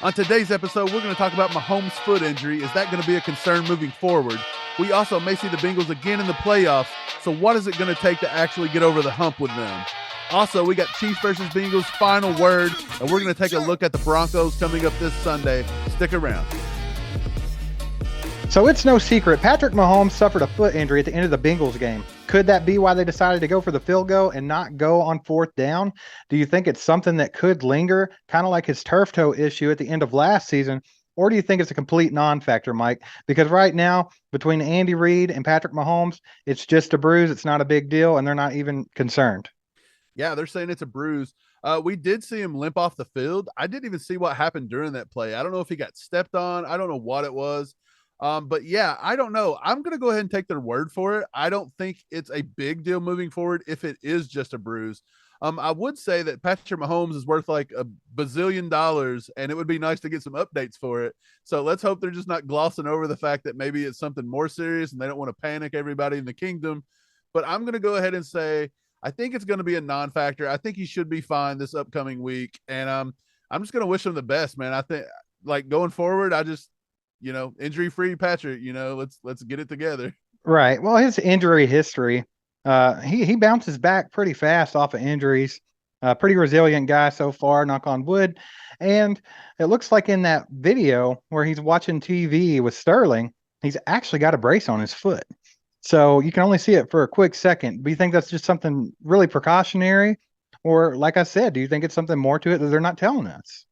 On today's episode, we're going to talk about Mahomes' foot injury. Is that going to be a concern moving forward? We also may see the Bengals again in the playoffs. So what is it going to take to actually get over the hump with them? Also, we got Chiefs versus Bengals final word, and we're going to take a look at the Broncos coming up this Sunday. Stick around. So it's no secret, Patrick Mahomes suffered a foot injury at the end of the Bengals game. Could that be why they decided to go for the field goal and not go on fourth down? Do you think it's something that could linger, kind of like his turf toe issue at the end of last season? Or do you think it's a complete non-factor, Mike? Because right now, between Andy Reid and Patrick Mahomes, it's just a bruise. It's not a big deal, and they're not even concerned. Yeah, they're saying it's a bruise. We did see him limp off the field. I didn't even see what happened during that play. I don't know if he got stepped on. I don't know what it was. But yeah, I don't know. I'm going to go ahead and take their word for it. I don't think it's a big deal moving forward if it is just a bruise. I would say that Patrick Mahomes is worth like $1 bazillion, and it would be nice to get some updates for it. So let's hope they're just not glossing over the fact that maybe it's something more serious and they don't want to panic everybody in the kingdom. But I'm going to go ahead and say I think it's going to be a non-factor. I think he should be fine this upcoming week, and I'm just going to wish him the best, man. I think like going forward, injury-free Patrick, let's get it together. Right. Well, his injury history, he bounces back pretty fast off of injuries. Pretty resilient guy so far, knock on wood. And it looks like in that video where he's watching TV with Sterling, he's actually got a brace on his foot. So you can only see it for a quick second. Do you think that's just something really precautionary? Or, like I said, do you think it's something more to it that they're not telling us?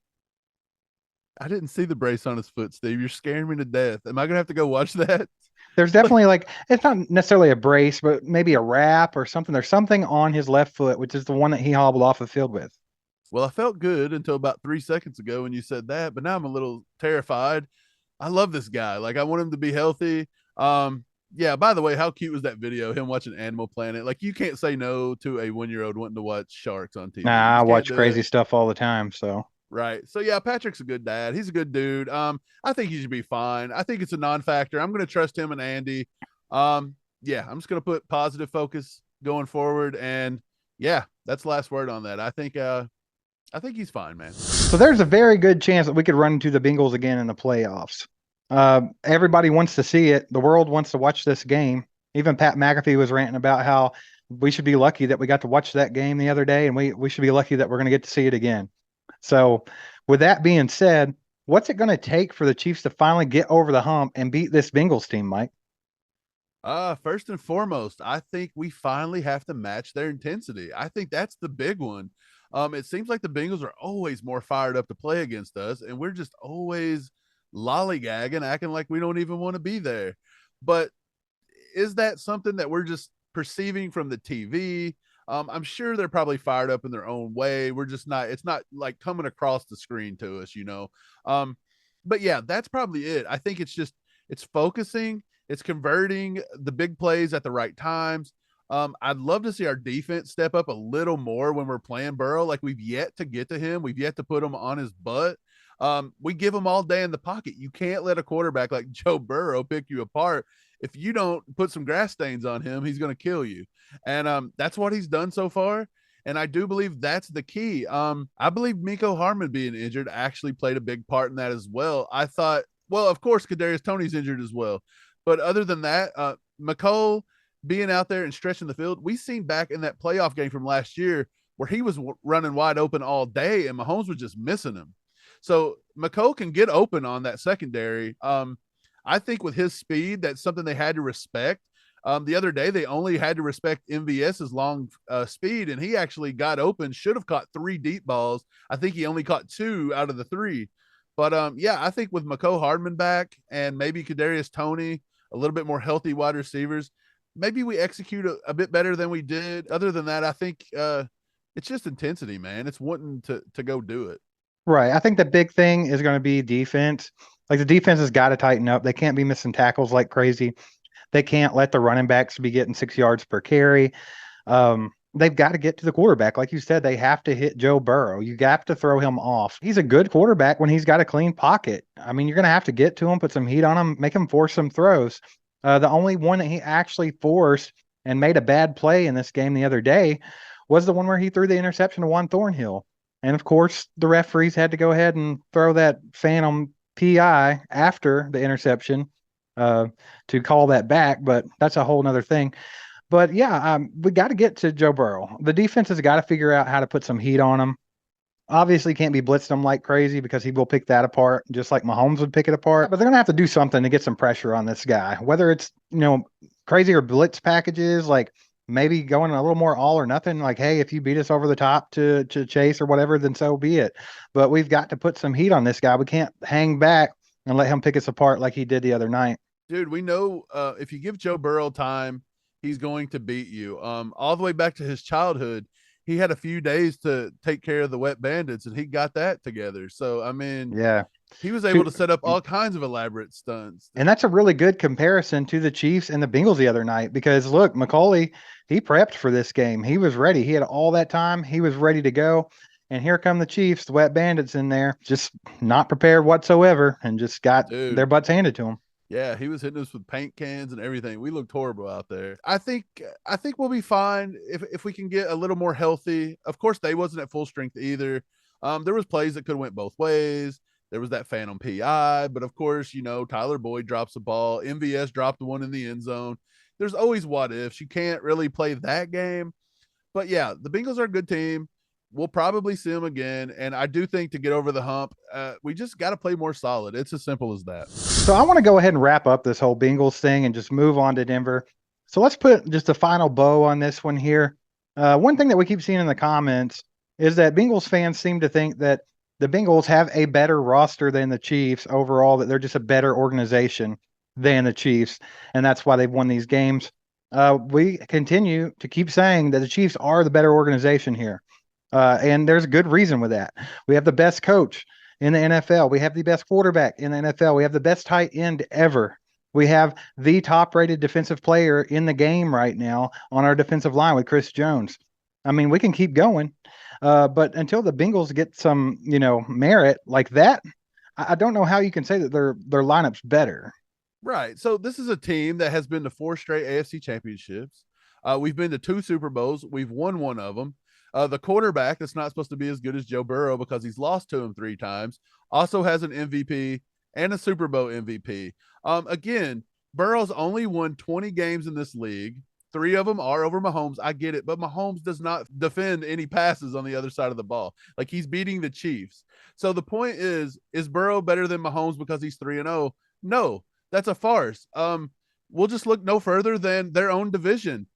I didn't see the brace on his foot, Steve. You're scaring me to death. Am I gonna have to go watch that? There's definitely like, it's not necessarily a brace, but maybe a wrap or something. There's something on his left foot, which is the one that he hobbled off the field with. Well, I felt good until about 3 seconds ago when you said that, but now I'm a little terrified. I love this guy. Like I want him to be healthy. Yeah, by the way, how cute was that video? Him watching Animal Planet. Like you can't say no to a 1 year old wanting to watch sharks on TV. You Nah, I just can't watch do it. crazy stuff all the time. So, Right. So yeah, Patrick's a good dad. He's a good dude. I think he should be fine. I think it's a non-factor. I'm gonna trust him and Andy. Yeah, I'm just gonna put positive focus going forward. And yeah, that's last word on that. I think he's fine, man. so there's a very good chance that we could run into the Bengals again in the playoffs. Everybody wants to see it. The world wants to watch this game. Even Pat McAfee was ranting about how we should be lucky that we got to watch that game the other day, and we should be lucky that we're going to get to see it again. So, with that being said, what's it going to take for the Chiefs to finally get over the hump and beat this Bengals team, Mike? First and foremost, I think we finally have to match their intensity. I think that's the big one. It seems like the Bengals are always more fired up to play against us, and we're just always lollygagging, acting like we don't even want to be there. But is that something that we're just perceiving from the TV? I'm sure they're probably fired up in their own way. We're just not, it's not like coming across the screen to us. But yeah, that's probably it. I think it's focusing, it's converting the big plays at the right times. I'd love to see our defense step up a little more when we're playing Burrow. Like we've yet to get to him. We've yet to put him on his butt. We give him all day in the pocket. You can't let a quarterback like Joe Burrow pick you apart. If you don't put some grass stains on him, he's going to kill you. And that's what he's done so far. And I do believe that's the key. I believe Miko Harmon being injured actually played a big part in that as well. I thought, well, of course, Kadarius Toney's injured as well. But other than that, McCole being out there and stretching the field, we seen back in that playoff game from last year where he was running wide open all day and Mahomes was just missing him. So McCole can get open on that secondary. I think with his speed, that's something they had to respect. The other day, they only had to respect MVS's long speed, and he actually got open, should have caught 3 deep balls. I think he only caught 2 out of the 3. But yeah, I think with Mecole Hardman back and maybe Kadarius Toney, a little bit more healthy wide receivers, maybe we execute a bit better than we did. Other than that, I think it's just intensity, man. It's wanting to go do it. Right. I think the big thing is going to be defense. Like the defense has got to tighten up. They can't be missing tackles like crazy. They can't let the running backs be getting 6 yards per carry. They've got to get to the quarterback. Like you said, they have to hit Joe Burrow. You have to throw him off. He's a good quarterback when he's got a clean pocket. I mean, you're going to have to get to him, put some heat on him, make him force some throws. The only one that he actually forced and made a bad play in this game the other day was the one where he threw the interception to Juan Thornhill. And of course, the referees had to go ahead and throw that phantom PI after the interception uh, to call that back, but that's a whole nother thing. But yeah, we got to get to Joe Burrow. The defense has got to figure out how to put some heat on him. Obviously, can't be blitzing him like crazy because he will pick that apart, just like Mahomes would pick it apart. But they're gonna have to do something to get some pressure on this guy, whether it's crazier blitz packages, like maybe going a little more all or nothing. Like, hey, if you beat us over the top to chase or whatever, then so be it. But we've got to put some heat on this guy. We can't hang back and let him pick us apart like he did the other night. Dude, we know if you give Joe Burrow time, he's going to beat you. All the way back to his childhood, he had a few days to take care of the wet bandits, and he got that together. So, I mean, Yeah. he was able To to set up all kinds of elaborate stunts. And that's a really good comparison to the Chiefs and the Bengals the other night because look, McCauley, he prepped for this game. He was ready. He had all that time. He was ready to go. And here come the Chiefs, the wet bandits in there, just not prepared whatsoever and just got their Dude, butts handed to them. yeah, he was hitting us with paint cans and everything. We looked horrible out there. I think we'll be fine if we can get a little more healthy. Of course, they wasn't at full strength either. There was plays that could have went both ways. There was that phantom PI, but of course, Tyler Boyd drops the ball. MVS dropped the one in the end zone. There's always what ifs. You can't really play that game. But yeah, the Bengals are a good team. We'll probably see them again. And I do think to get over the hump, we just got to play more solid. It's as simple as that. So I want to go ahead and wrap up this whole Bengals thing and just move on to Denver. So let's put just a final bow on this one here. One thing that we keep seeing in the comments is that Bengals fans seem to think that the Bengals have a better roster than the Chiefs overall, that they're just a better organization than the Chiefs, and that's why they've won these games. We continue to keep saying that the Chiefs are the better organization here. And there's a good reason with that. We have the best coach in the NFL. We have the best quarterback in the NFL. We have the best tight end ever. We have the top rated defensive player in the game right now on our defensive line with Chris Jones. I mean, we can keep going. But until the Bengals get some, merit like that, I don't know how you can say that their lineup's better. Right. So this is a team that has been to 4 straight AFC championships. We've been to 2 Super Bowls. We've won one of them. The quarterback that's not supposed to be as good as Joe Burrow because he's lost to him 3 times also has an MVP and a Super Bowl MVP. Again, Burrow's only won 20 games in this league. 3 of them are over Mahomes. I get it, but Mahomes does not defend any passes on the other side of the ball. Like he's beating the Chiefs. So the point is Burrow better than Mahomes because he's 3-0? No, that's a farce. We'll just look no further than their own division.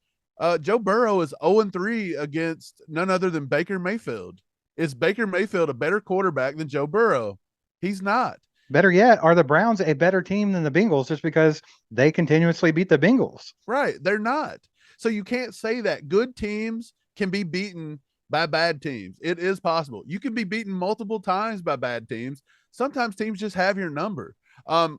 Joe Burrow is 0-3 against none other than Baker Mayfield. Is Baker Mayfield a better quarterback than Joe Burrow? He's not. Better yet, are the Browns a better team than the Bengals just because they continuously beat the Bengals? Right. They're not. So you can't say that. Good teams can be beaten by bad teams. It is possible. You can be beaten multiple times by bad teams. Sometimes teams just have your number.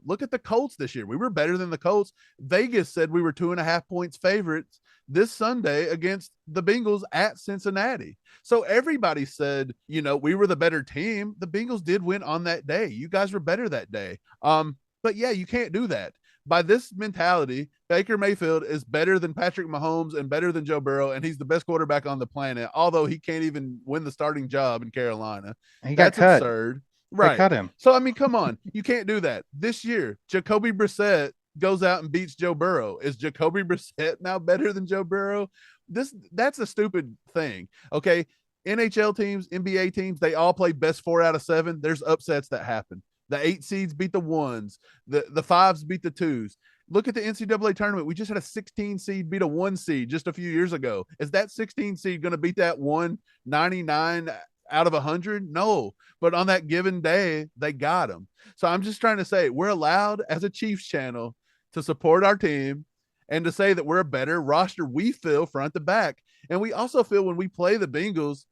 Look at the Colts this year. We were better than the Colts. Vegas said we were 2.5 points favorites this Sunday against the Bengals at Cincinnati. So everybody said, we were the better team. The Bengals did win on that day. You guys were better that day. But yeah, you can't do that. By this mentality, Baker Mayfield is better than Patrick Mahomes and better than Joe Burrow, and he's the best quarterback on the planet, although he can't even win the starting job in Carolina. He got That's cut. absurd. They Right. cut him. So, I mean, come on. You can't do that. This year, Jacoby Brissett goes out and beats Joe Burrow. Is Jacoby Brissett now better than Joe Burrow? That's a stupid thing. Okay. NHL teams, NBA teams, they all play best 4 out of 7. There's upsets that happen. The 8 seeds beat the 1s. The 5s beat the 2s. Look at the NCAA tournament. We just had a 16 seed beat a 1 seed just a few years ago. Is that 16 seed going to beat that 199 out of 100? No. But on that given day, they got them. So I'm just trying to say we're allowed as a Chiefs channel to support our team and to say that we're a better roster. We feel front to back. And we also feel when we play the Bengals,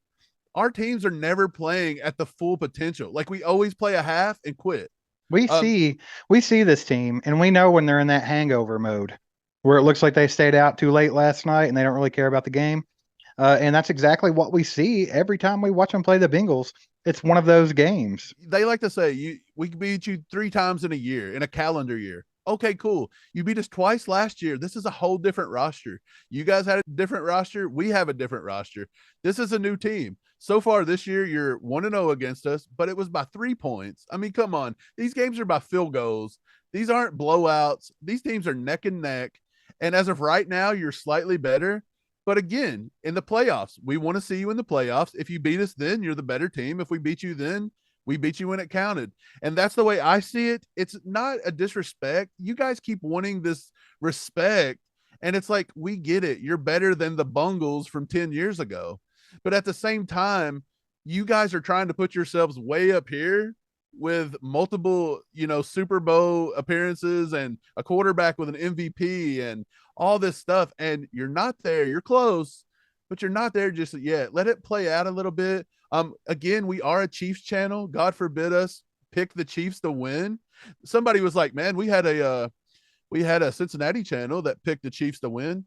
our teams are never playing at the full potential. Like we always play a half and quit. We Um, see we see this team and we know when they're in that hangover mode where it looks like they stayed out too late last night and they don't really care about the game. And that's exactly what we see every time we watch them play the Bengals. It's one of those games. they like to say we beat you 3 times in a year, in a calendar year. Okay, cool. You beat us twice last year. This is a whole different roster. You guys had a different roster. We have a different roster. This is a new team. So far this year, you're 1-0 against us, but it was by 3 points. I mean, come on. These games are by field goals. These aren't blowouts. These teams are neck and neck. And as of right now, you're slightly better. But again, in the playoffs, we want to see you in the playoffs. If you beat us, then you're the better team. If we beat you, then we beat you when it counted. And that's the way I see it. It's not a disrespect. You guys keep wanting this respect. And it's like, we get it. You're better than the Bengals from 10 years ago. But at the same time, you guys are trying to put yourselves way up here with multiple, Super Bowl appearances and a quarterback with an MVP and all this stuff. And you're not there. You're close, but you're not there just yet. Let it play out a little bit. Again, we are a Chiefs channel. God forbid us pick the Chiefs to win. Somebody was like, man, we had a Cincinnati channel that picked the Chiefs to win.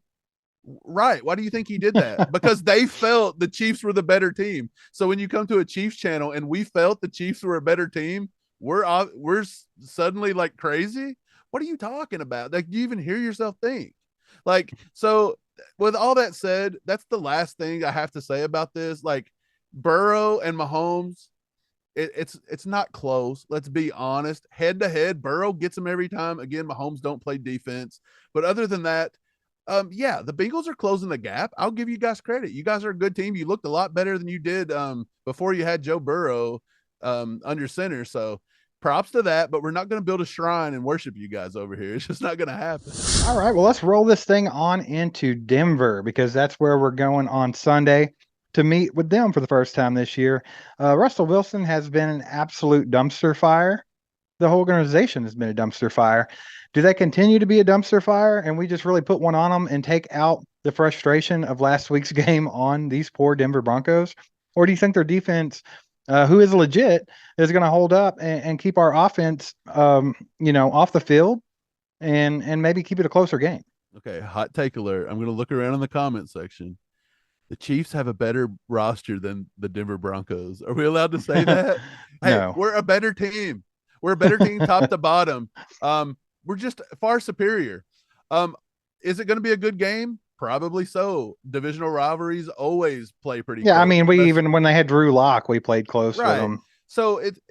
Right. Why do you think he did that? Because they felt the Chiefs were the better team. So when you come to a Chiefs channel and we felt the Chiefs were a better team, we're suddenly like crazy. What are you talking about? Like, do you even hear yourself think? Like, so with all that said, that's the last thing I have to say about this. Like, Burrow and Mahomes, it's not close. Let's be honest. Head to head, Burrow gets them every time. Again, Mahomes don't play defense. But other than that, yeah, the Bengals are closing the gap. I'll give you guys credit. You guys are a good team. You looked a lot better than you did before you had Joe Burrow under center. So props to that, but we're not going to build a shrine and worship you guys over here. It's just not going to happen. All right, well, let's roll this thing on into Denver because that's where we're going on Sunday to meet with them for the first time this year. Russell Wilson has been an absolute dumpster fire. The whole organization has been a dumpster fire. Do they continue to be a dumpster fire and we just really put one on them and take out the frustration of last week's game on these poor Denver Broncos? Or do you think their defense, who is legit, is going to hold up and keep our offense, off the field and maybe keep it a closer game? Okay, hot take alert. I'm going to look around in the comment section. The Chiefs have a better roster than the Denver Broncos. Are we allowed to say that? No. Hey, we're a better team. We're a better team top to bottom. We're just far superior. Is it going to be a good game? Probably so. Divisional rivalries always play pretty close. I mean, even when they had Drew Lock, we played close with them. So it's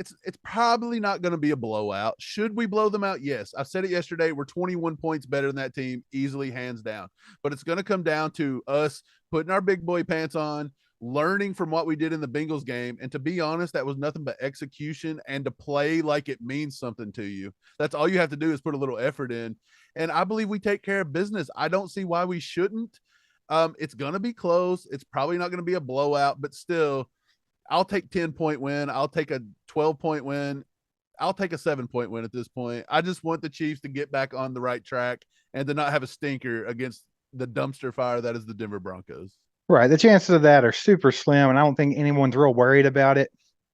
probably not going to be a blowout. Should we blow them out? Yes. I said it yesterday. We're 21 points better than that team, easily, hands down. But it's going to come down to us putting our big boy pants on, learning from what we did in the Bengals game. And to be honest, that was nothing but execution and to play like it means something to you. That's all you have to do is put a little effort in. And I believe we take care of business. I don't see why we shouldn't. It's going to be close. It's probably not going to be a blowout, but still, I'll take 10-point win. I'll take a 12-point win. I'll take a 7-point win at this point. I just want the Chiefs to get back on the right track and to not have a stinker against the dumpster fire that is the Denver Broncos. Right. The chances of that are super slim, and I don't think anyone's real worried about it.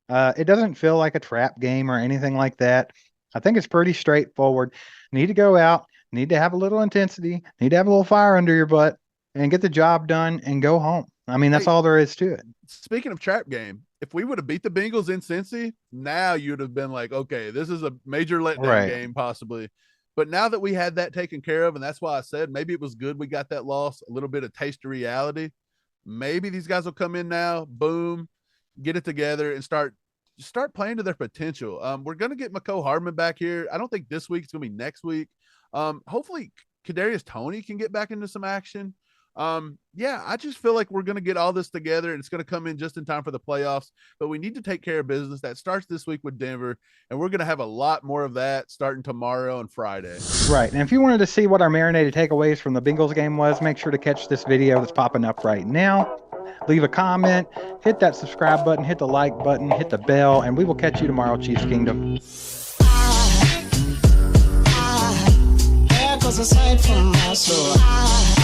It doesn't feel like a trap game or anything like that. I think it's pretty straightforward. Need to go out, need to have a little intensity, need to have a little fire under your butt, and get the job done and go home. I mean, that's all there is to it. Speaking of trap game, if we would have beat the Bengals in Cincy, now you'd have been like, okay, this is a major letdown game possibly. But now that we had that taken care of, and that's why I said maybe it was good we got that loss, a little bit of taste of reality. Maybe these guys will come in now, boom, get it together and start playing to their potential. We're going to get Mecole Hardman back here. I don't think this week. It's going to be next week. Hopefully Kadarius Toney can get back into some action. Yeah, I just feel like we're going to get all this together and it's going to come in just in time for the playoffs, but we need to take care of business. That starts this week with Denver, and we're going to have a lot more of that starting tomorrow and Friday. Right. And if you wanted to see what our marinated takeaways from the Bengals game was, make sure to catch this video that's popping up right now. Leave a comment, hit that subscribe button, hit the like button, hit the bell, and we will catch you tomorrow, Chiefs Kingdom. Aside from my soul.